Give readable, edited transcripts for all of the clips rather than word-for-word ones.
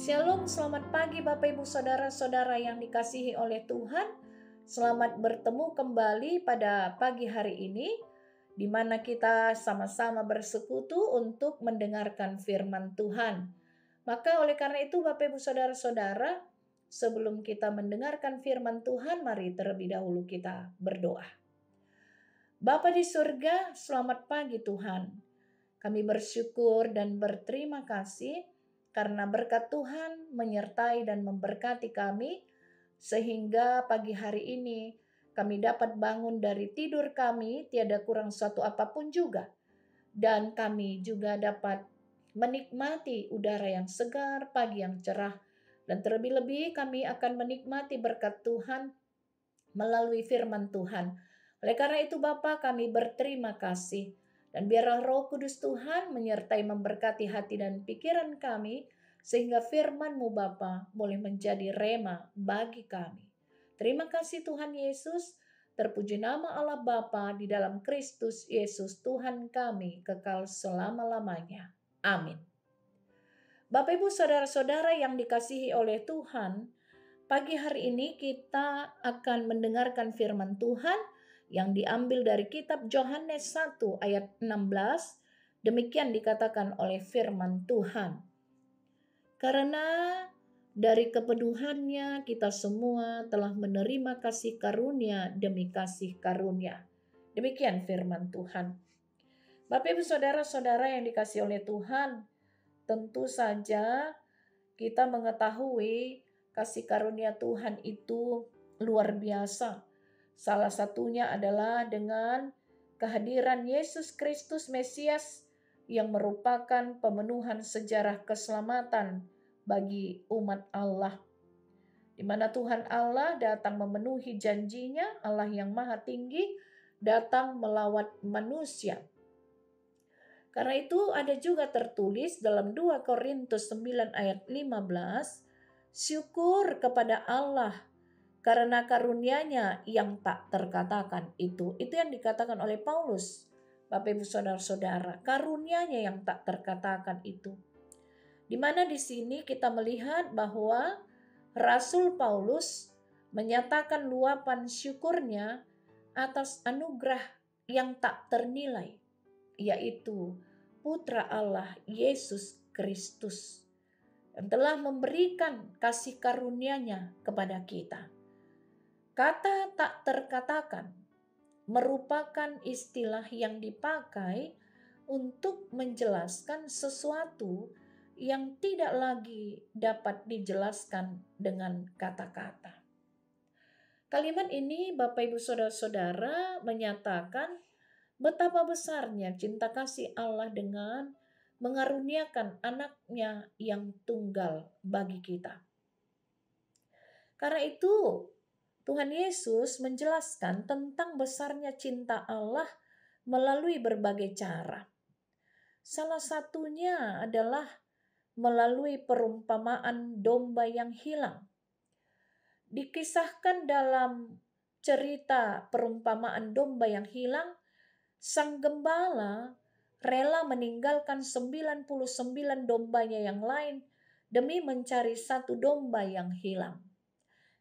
Shalom, selamat pagi Bapak Ibu Saudara-saudara yang dikasihi oleh Tuhan. Selamat bertemu kembali pada pagi hari ini, di mana kita sama-sama bersekutu untuk mendengarkan firman Tuhan. Maka oleh karena itu Bapak Ibu Saudara-saudara, sebelum kita mendengarkan firman Tuhan, mari terlebih dahulu kita berdoa. Bapa di surga, selamat pagi Tuhan. Kami bersyukur dan berterima kasih karena berkat Tuhan menyertai dan memberkati kami, sehingga pagi hari ini kami dapat bangun dari tidur kami, tiada kurang suatu apapun juga. Dan kami juga dapat menikmati udara yang segar, pagi yang cerah. Dan terlebih-lebih kami akan menikmati berkat Tuhan melalui firman Tuhan. Oleh karena itu Bapa, kami berterima kasih. Dan biarlah Roh Kudus Tuhan menyertai memberkati hati dan pikiran kami, sehingga firman-Mu Bapa boleh menjadi rema bagi kami. Terima kasih Tuhan Yesus, terpuji nama Allah Bapa di dalam Kristus Yesus Tuhan kami kekal selama-lamanya. Amin. Bapak Ibu Saudara-saudara yang dikasihi oleh Tuhan, pagi hari ini kita akan mendengarkan firman Tuhan yang diambil dari kitab Yohanes 1 ayat 16. Demikian dikatakan oleh firman Tuhan. Karena dari kepeduhannya kita semua telah menerima kasih karunia demi kasih karunia. Demikian firman Tuhan. Bapak Ibu Saudara-saudara yang dikasihi oleh Tuhan, tentu saja kita mengetahui kasih karunia Tuhan itu luar biasa. Salah satunya adalah dengan kehadiran Yesus Kristus Mesias yang merupakan pemenuhan sejarah keselamatan bagi umat Allah. Di mana Tuhan Allah datang memenuhi janjinya, Allah yang maha tinggi datang melawat manusia. Karena itu ada juga tertulis dalam 2 Korintus 9 ayat 15, syukur kepada Allah karena karunia-Nya yang tak terkatakan itu. Itu yang dikatakan oleh Paulus. Bapak Ibu Saudara-saudara, karunia-Nya yang tak terkatakan itu. Di mana di sini kita melihat bahwa Rasul Paulus menyatakan luapan syukurnya atas anugerah yang tak ternilai, yaitu Putra Allah Yesus Kristus yang telah memberikan kasih karunia-Nya kepada kita. Kata tak terkatakan merupakan istilah yang dipakai untuk menjelaskan sesuatu yang tidak lagi dapat dijelaskan dengan kata-kata. Kalimat ini Bapak Ibu Saudara-saudara menyatakan betapa besarnya cinta kasih Allah dengan mengaruniakan anaknya yang tunggal bagi kita. Karena itu Tuhan Yesus menjelaskan tentang besarnya cinta Allah melalui berbagai cara. Salah satunya adalah melalui perumpamaan domba yang hilang. Dikisahkan dalam cerita perumpamaan domba yang hilang, sang gembala rela meninggalkan 99 dombanya yang lain demi mencari satu domba yang hilang.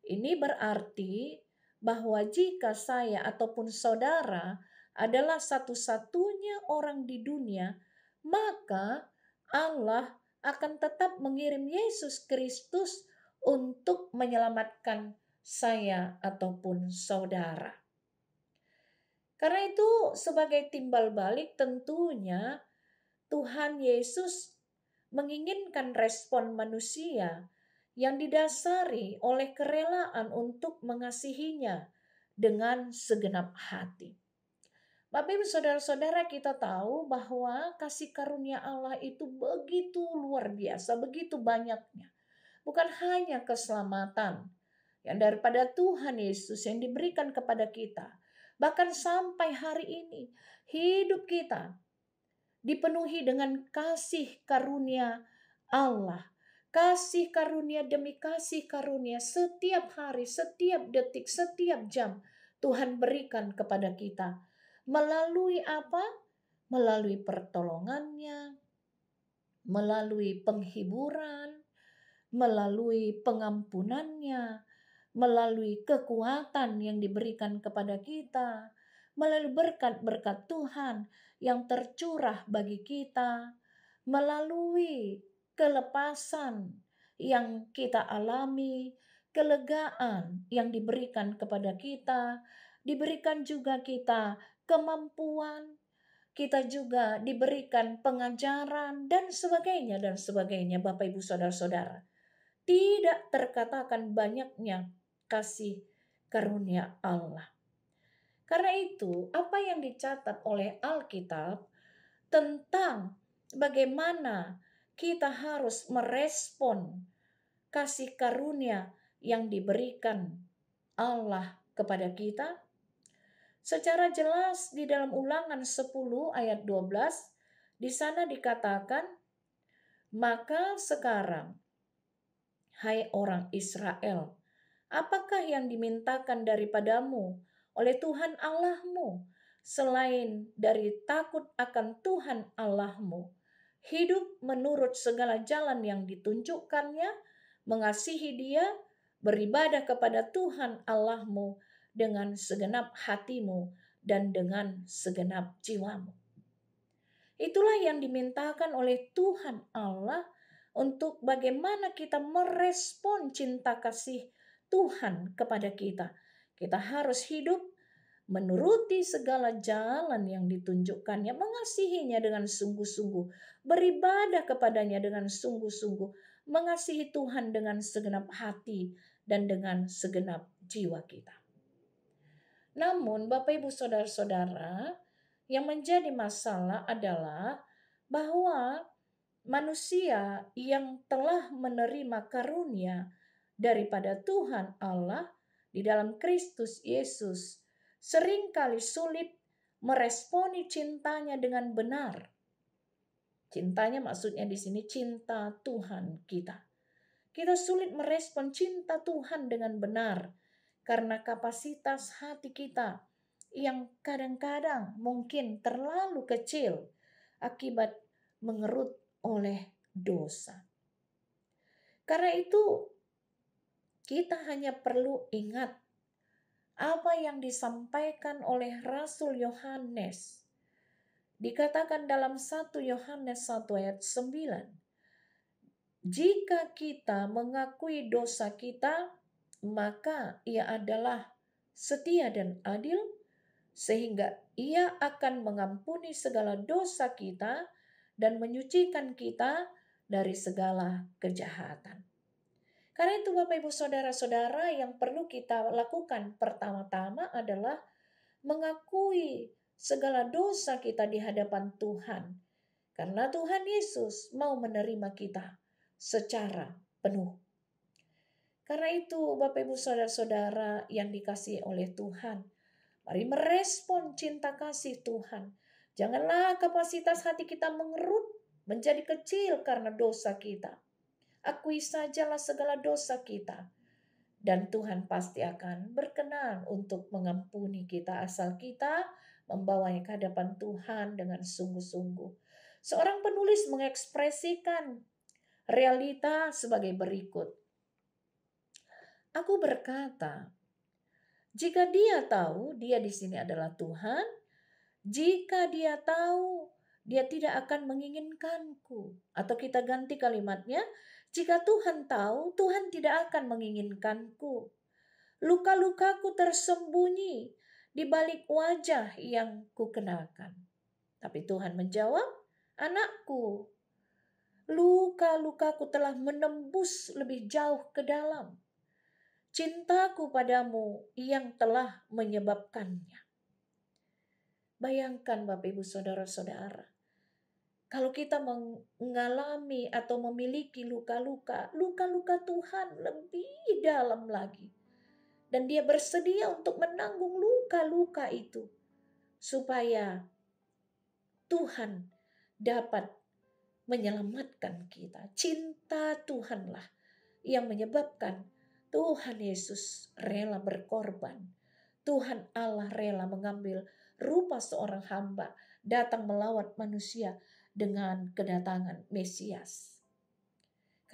Ini berarti bahwa jika saya ataupun saudara adalah satu-satunya orang di dunia, maka Allah akan tetap mengirim Yesus Kristus untuk menyelamatkan saya ataupun saudara. Karena itu sebagai timbal balik tentunya Tuhan Yesus menginginkan respon manusia yang didasari oleh kerelaan untuk mengasihinya dengan segenap hati. Bapak Ibu Saudara-saudara, kita tahu bahwa kasih karunia Allah itu begitu luar biasa, begitu banyaknya. Bukan hanya keselamatan yang daripada Tuhan Yesus yang diberikan kepada kita. Bahkan sampai hari ini hidup kita dipenuhi dengan kasih karunia Allah. Kasih karunia demi kasih karunia setiap hari, setiap detik, setiap jam Tuhan berikan kepada kita. Melalui apa? Melalui pertolongannya, melalui penghiburan, melalui pengampunannya, melalui kekuatan yang diberikan kepada kita, melalui berkat-berkat Tuhan yang tercurah bagi kita, melalui kelepasan yang kita alami, kelegaan yang diberikan kepada kita, diberikan juga kita kemampuan, kita juga diberikan pengajaran dan sebagainya Bapak Ibu Saudara-saudara. Tidak terkatakan banyaknya kasih karunia Allah. Karena itu, apa yang dicatat oleh Alkitab tentang bagaimana kita harus merespon kasih karunia yang diberikan Allah kepada kita, secara jelas di dalam Ulangan 10 ayat 12, di sana dikatakan, maka sekarang, hai orang Israel, apakah yang dimintakan daripadamu oleh Tuhan Allahmu selain dari takut akan Tuhan Allahmu, hidup menurut segala jalan yang ditunjukkannya, mengasihi Dia, beribadah kepada Tuhan Allahmu dengan segenap hatimu dan dengan segenap jiwamu. Itulah yang dimintakan oleh Tuhan Allah untuk bagaimana kita merespon cinta kasih Tuhan kepada kita. Kita harus hidup menuruti segala jalan yang ditunjukkannya, mengasihinya dengan sungguh-sungguh, beribadah kepadanya dengan sungguh-sungguh, mengasihi Tuhan dengan segenap hati dan dengan segenap jiwa kita. Namun Bapak Ibu Saudara-saudara, yang menjadi masalah adalah bahwa manusia yang telah menerima karunia daripada Tuhan Allah di dalam Kristus Yesus seringkali sulit meresponi cintanya dengan benar. Cintanya maksudnya di sini cinta Tuhan kita. Kita sulit merespon cinta Tuhan dengan benar karena kapasitas hati kita yang kadang-kadang mungkin terlalu kecil akibat mengerut oleh dosa. Karena itu kita hanya perlu ingat apa yang disampaikan oleh Rasul Yohanes. Dikatakan dalam 1 Yohanes 1 ayat 9. Jika kita mengakui dosa kita, maka Ia adalah setia dan adil, sehingga Ia akan mengampuni segala dosa kita dan menyucikan kita dari segala kejahatan. Karena itu Bapak Ibu Saudara-saudara, yang perlu kita lakukan pertama-tama adalah mengakui segala dosa kita di hadapan Tuhan. Karena Tuhan Yesus mau menerima kita secara penuh. Karena itu Bapak Ibu Saudara-saudara yang dikasihi oleh Tuhan, mari merespon cinta kasih Tuhan. Janganlah kapasitas hati kita mengerut menjadi kecil karena dosa kita. Akui sajalah segala dosa kita, dan Tuhan pasti akan berkenan untuk mengampuni kita asal kita membawanya ke hadapan Tuhan dengan sungguh-sungguh. Seorang penulis mengekspresikan realita sebagai berikut. Aku berkata, jika Dia tahu Dia di sini adalah Tuhan, jika Dia tahu Dia tidak akan menginginkanku. Atau kita ganti kalimatnya, jika Tuhan tahu Tuhan tidak akan menginginkanku. Luka-lukaku tersembunyi di balik wajah yang kukenakan. Tapi Tuhan menjawab, anakku, luka-lukaku telah menembus lebih jauh ke dalam. Cintaku padamu yang telah menyebabkannya. Bayangkan Bapak Ibu Saudara-saudara, kalau kita mengalami atau memiliki luka-luka, luka-luka Tuhan lebih dalam lagi. Dan Dia bersedia untuk menanggung luka-luka itu, supaya Tuhan dapat menyelamatkan kita. Cinta Tuhanlah yang menyebabkan Tuhan Yesus rela berkorban. Tuhan Allah rela mengambil rupa seorang hamba, datang melawat manusia dengan kedatangan Mesias.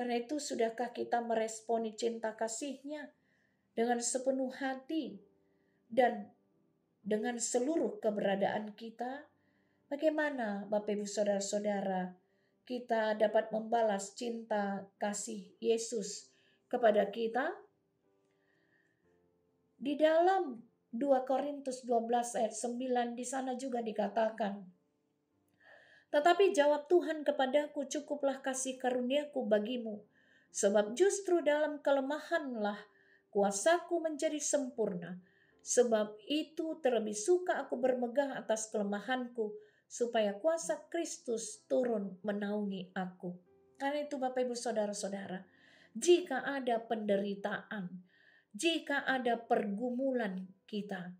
Karena itu sudahkah kita meresponi cinta kasih-Nya dengan sepenuh hati dan dengan seluruh keberadaan kita? Bagaimana Bapak Ibu Saudara-saudara kita dapat membalas cinta kasih Yesus kepada kita? Di dalam 2 Korintus 12 ayat 9 di sana juga dikatakan, tetapi jawab Tuhan kepadaku, cukuplah kasih karuniaku bagimu, sebab justru dalam kelemahanlah kuasaku menjadi sempurna. Sebab itu terlebih suka aku bermegah atas kelemahanku, supaya kuasa Kristus turun menaungi aku. Karena itu Bapak Ibu Saudara-saudara, jika ada penderitaan, jika ada pergumulan kita,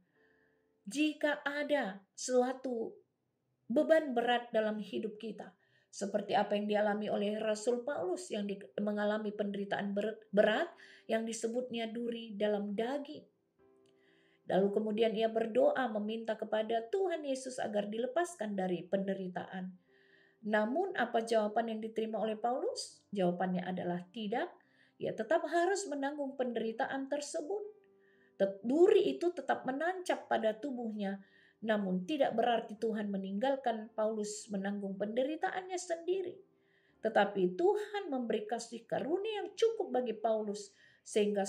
jika ada suatu beban berat dalam hidup kita, seperti apa yang dialami oleh Rasul Paulus yang mengalami penderitaan berat yang disebutnya duri dalam daging. Lalu kemudian ia berdoa meminta kepada Tuhan Yesus agar dilepaskan dari penderitaan. Namun apa jawaban yang diterima oleh Paulus? Jawabannya adalah tidak. Ia tetap harus menanggung penderitaan tersebut. Duri itu tetap menancap pada tubuhnya. Namun tidak berarti Tuhan meninggalkan Paulus menanggung penderitaannya sendiri. Tetapi Tuhan memberi kasih karunia yang cukup bagi Paulus sehingga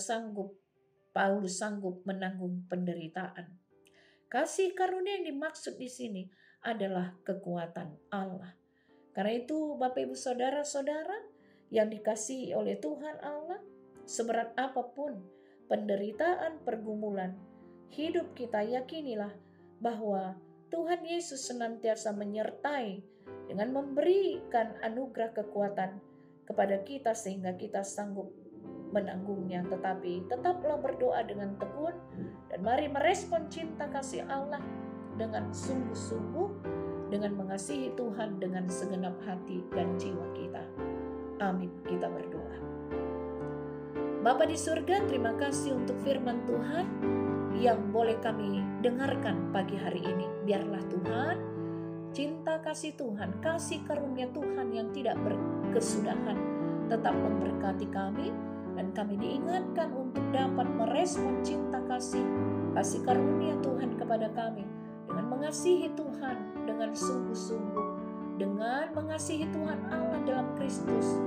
Paulus sanggup menanggung penderitaan. Kasih karunia yang dimaksud di sini adalah kekuatan Allah. Karena itu Bapak Ibu Saudara-saudara yang dikasihi oleh Tuhan Allah, seberat apapun penderitaan pergumulan hidup kita, yakinilah bahwa Tuhan Yesus senantiasa menyertai dengan memberikan anugerah kekuatan kepada kita sehingga kita sanggup menanggungnya. Tetapi tetaplah berdoa dengan tekun dan mari merespon cinta kasih Allah dengan sungguh-sungguh, dengan mengasihi Tuhan dengan segenap hati dan jiwa kita. Amin. Kita berdoa. Bapa di surga, terima kasih untuk firman Tuhan yang boleh kami dengarkan pagi hari ini. Biarlah Tuhan, cinta kasih Tuhan, kasih karunia Tuhan yang tidak berkesudahan tetap memberkati kami, dan kami diingatkan untuk dapat merespon cinta kasih karunia Tuhan kepada kami dengan mengasihi Tuhan dengan sungguh-sungguh, dengan mengasihi Tuhan Allah dalam Kristus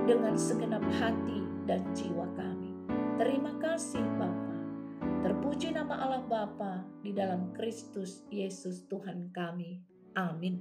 dengan segenap hati dan jiwa kami. Terima kasih Bapa. Terpuji nama Allah Bapa di dalam Kristus Yesus Tuhan kami. Amin.